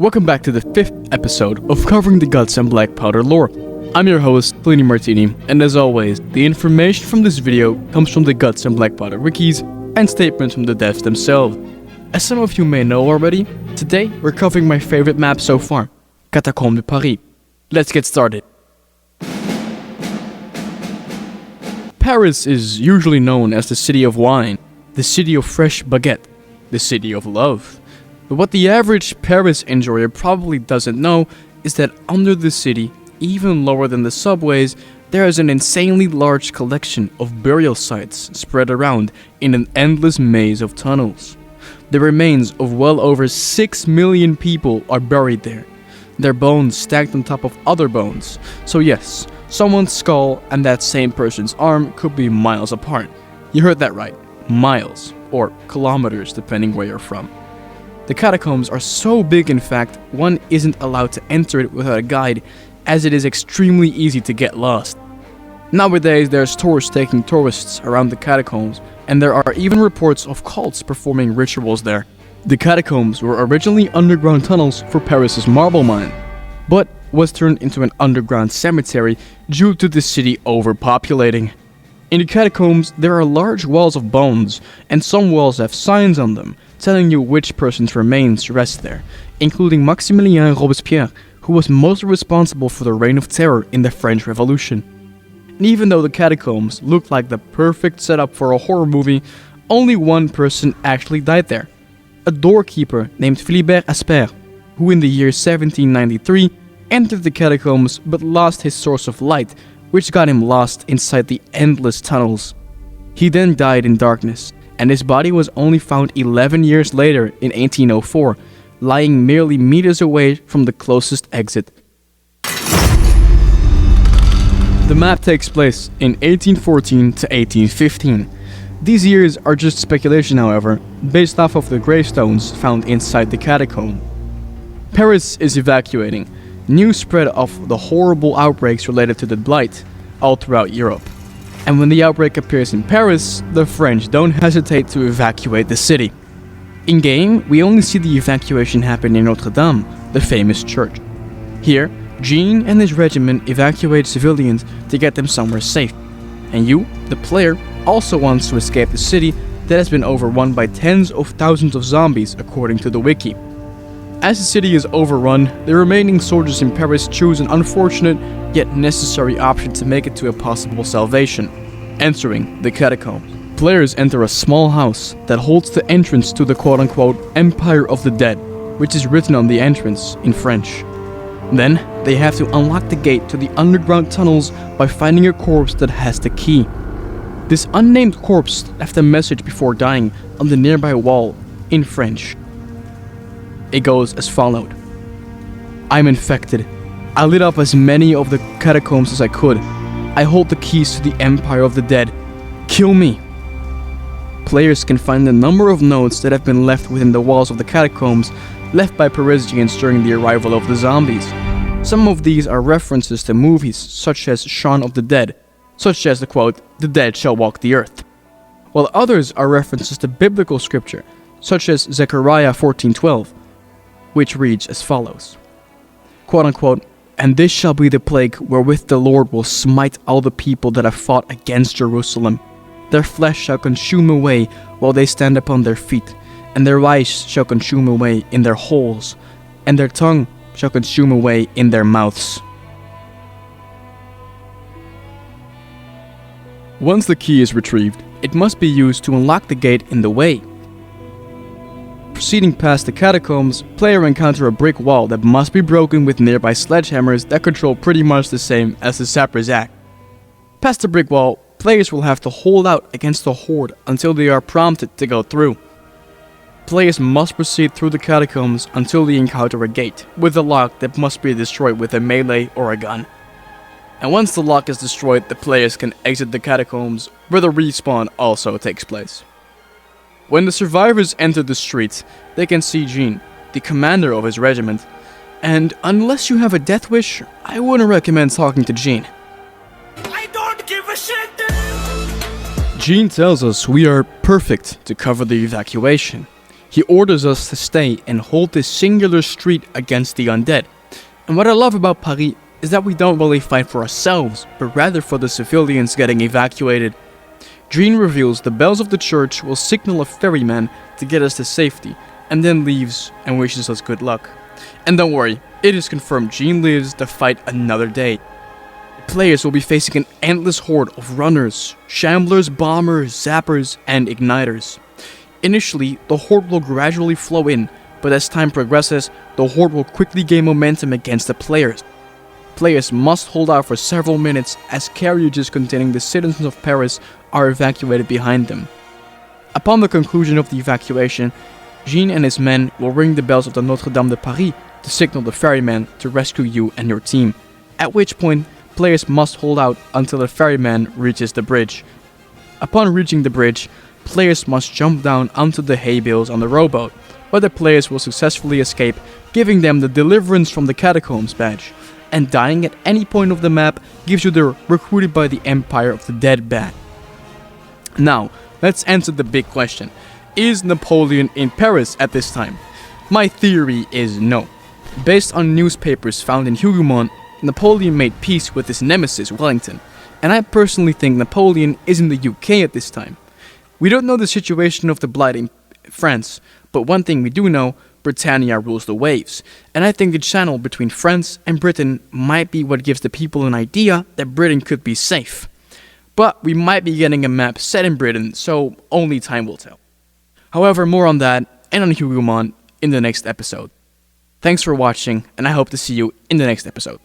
Welcome back to the 5th episode of Covering the Guts and Blackpowder lore. I'm your host, Pliny Martini, and as always, the information from this video comes from the Guts and Blackpowder wikis and statements from the devs themselves. As some of you may know already, today we're covering my favorite map so far, Catacombs de Paris. Let's get started. Paris is usually known as the city of wine, the city of fresh baguette, the city of love. But what the average Paris enjoyer probably doesn't know is that under the city, even lower than the subways, there is an insanely large collection of burial sites spread around in an endless maze of tunnels. The remains of well over 6 million people are buried there, their bones stacked on top of other bones. So yes, someone's skull and that same person's arm could be miles apart. You heard that right, miles, or kilometers depending where you're from. The catacombs are so big, in fact, one isn't allowed to enter it without a guide, as it is extremely easy to get lost. Nowadays, there's tours taking tourists around the catacombs, and there are even reports of cults performing rituals there. The catacombs were originally underground tunnels for Paris's marble mine, but was turned into an underground cemetery due to the city overpopulating. In the catacombs, there are large walls of bones, and some walls have signs on them, telling you which person's remains rest there, including Maximilien Robespierre, who was most responsible for the Reign of Terror in the French Revolution. And even though the catacombs looked like the perfect setup for a horror movie, only one person actually died there. A doorkeeper named Philibert Asper, who in the year 1793 entered the catacombs but lost his source of light, which got him lost inside the endless tunnels. He then died in darkness, and his body was only found 11 years later in 1804, lying merely meters away from the closest exit. The map takes place in 1814 to 1815. These years are just speculation, however, based off of the gravestones found inside the catacomb. Paris is evacuating. News spread of the horrible outbreaks related to the Blight all throughout Europe. And when the outbreak appears in Paris, the French don't hesitate to evacuate the city. In-game, we only see the evacuation happen in Notre Dame, the famous church. Here, Jean and his regiment evacuate civilians to get them somewhere safe. And you, the player, also wants to escape the city that has been overrun by tens of thousands of zombies according to the wiki. As the city is overrun, the remaining soldiers in Paris choose an unfortunate yet necessary option to make it to a possible salvation: entering the catacombs. Players enter a small house that holds the entrance to the quote-unquote Empire of the Dead, which is written on the entrance in French. Then, they have to unlock the gate to the underground tunnels by finding a corpse that has the key. This unnamed corpse left a message before dying on the nearby wall in French. It goes as followed: I'm infected. I lit up as many of the catacombs as I could. I hold the keys to the Empire of the Dead. Kill me. Players can find the number of notes that have been left within the walls of the catacombs left by Parisians during the arrival of the zombies. Some of these are references to movies such as Shaun of the Dead, such as the quote, "The dead shall walk the earth," while others are references to biblical scripture, such as Zechariah 14:12, which reads as follows, quote-unquote, "And this shall be the plague wherewith the Lord will smite all the people that have fought against Jerusalem. Their flesh shall consume away while they stand upon their feet, and their eyes shall consume away in their holes, and their tongue shall consume away in their mouths." Once the key is retrieved, it must be used to unlock the gate in the way. Proceeding past the catacombs, player encounter a brick wall that must be broken with nearby sledgehammers that control pretty much the same as the Sapper's axe. Past the brick wall, players will have to hold out against the horde until they are prompted to go through. Players must proceed through the catacombs until they encounter a gate with a lock that must be destroyed with a melee or a gun. And once the lock is destroyed, the players can exit the catacombs, where the respawn also takes place. When the survivors enter the streets, they can see Jean, the commander of his regiment, and unless you have a death wish, I wouldn't recommend talking to Jean. I don't give a shit! Jean tells us we are perfect to cover the evacuation. He orders us to stay and hold this singular street against the undead. And what I love about Paris is that we don't really fight for ourselves, but rather for the civilians getting evacuated. Jean reveals the bells of the church will signal a ferryman to get us to safety, and then leaves and wishes us good luck. And don't worry, it is confirmed Jean lives to fight another day. The players will be facing an endless horde of runners, shamblers, bombers, zappers, and igniters. Initially, the horde will gradually flow in, but as time progresses, the horde will quickly gain momentum against the players. Players must hold out for several minutes as carriages containing the citizens of Paris are evacuated behind them. Upon the conclusion of the evacuation, Jean and his men will ring the bells of the Notre Dame de Paris to signal the ferryman to rescue you and your team, at which point players must hold out until the ferryman reaches the bridge. Upon reaching the bridge, players must jump down onto the hay bales on the rowboat, where the players will successfully escape, giving them the Deliverance from the Catacombs badge, and dying at any point of the map gives you the Recruited by the Empire of the Dead badge. Now, let's answer the big question. Is Napoleon in Paris at this time? My theory is no. Based on newspapers found in Hougoumont, Napoleon made peace with his nemesis Wellington, and I personally think Napoleon is in the UK at this time. We don't know the situation of the Blight in France, but one thing we do know, Britannia rules the waves, and I think the channel between France and Britain might be what gives the people an idea that Britain could be safe. But we might be getting a map set in Britain, so only time will tell. However, more on that and on Hougoumont in the next episode. Thanks for watching, and I hope to see you in the next episode.